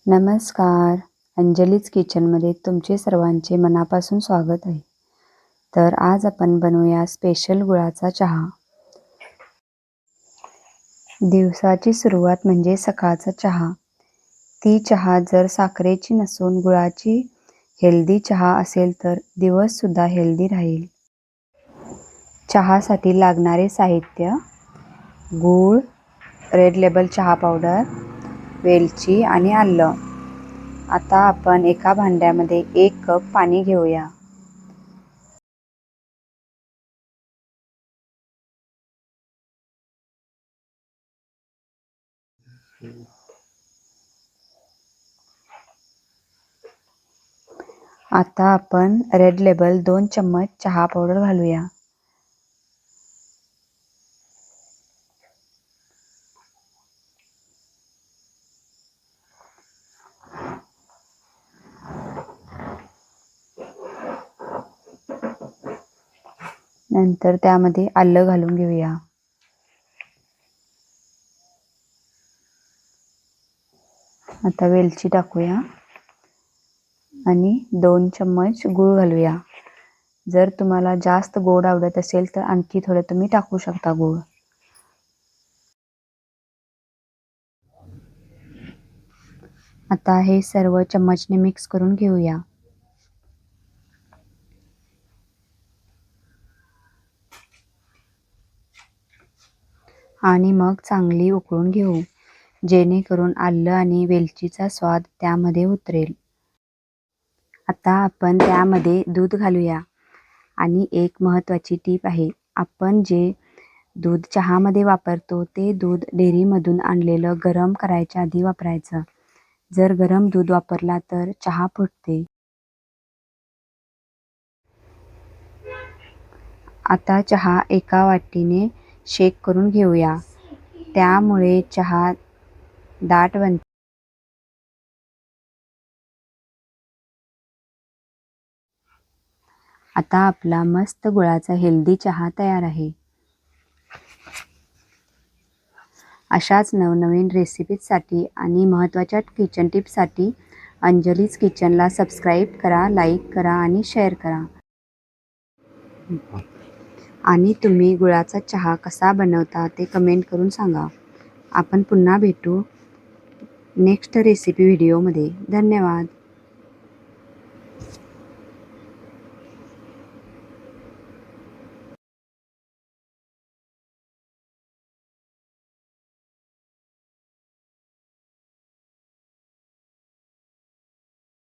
नमस्कार. अंजलीज किचनमध्ये तुमचे सर्वांचे मनापासून स्वागत आहे. तर आज आपण बनवूया स्पेशल गुळाचा चहा. दिवसाची सुरुवात म्हणजे सकाळचा चहा. ती चहा जर साखरेची नसून गुळाची हेल्दी चहा असेल तर दिवससुद्धा हेल्दी राहील. चहासाठी लागणारे साहित्य: गूळ, रेड लेबल चहा पावडर, वेलची आणि आलं. आता आपण एका भांड्यामध्ये 1 कप पाणी घेऊया. आता आपण रेड लेबल 2 चम्मच चहा पावडर घालूया. नंतर त्यामध्ये आलं घालून घेऊया. आता वेलची टाकूया आणि 2 चम्मच गूळ घालूया. जर तुम्हाला जास्त गोड आवडत असेल तर आणखी थोडं तुम्ही टाकू शकता गूळ. आता हे सर्व चम्मचने मिक्स करून घेऊया. आणि मग चांगली उकळून घेऊ, जेणेकरून आलं आणि वेलचीचा स्वाद त्यामध्ये उतरेल. आता आपण त्यामध्ये दूध घालूया. आणि एक महत्त्वाची टीप आहे, आपण जे दूध चहामध्ये वापरतो ते दूध डेअरीमधून आणलेलं गरम करायच्या आधी वापरायचं. जर गरम दूध वापरला तर चहा फुटते. आता चहा एका वाटीने शेक करून घेऊया, त्यामुळे चहा दाट बनते. आता आपला मस्त गुळाचा हेल्दी चहा तयार आहे. अशाच नवनवीन रेसिपीजसाठी आणि महत्त्वाच्या किचन टिप्ससाठी अंजलीज किचनला सबस्क्राईब करा, लाईक करा आणि शेअर करा. आणि तुम्ही गुळाचा चहा कसा बनवता ते कमेंट करून सांगा. आपण पुन्हा भेटू नेक्स्ट रेसिपी व्हिडिओमध्ये. धन्यवाद.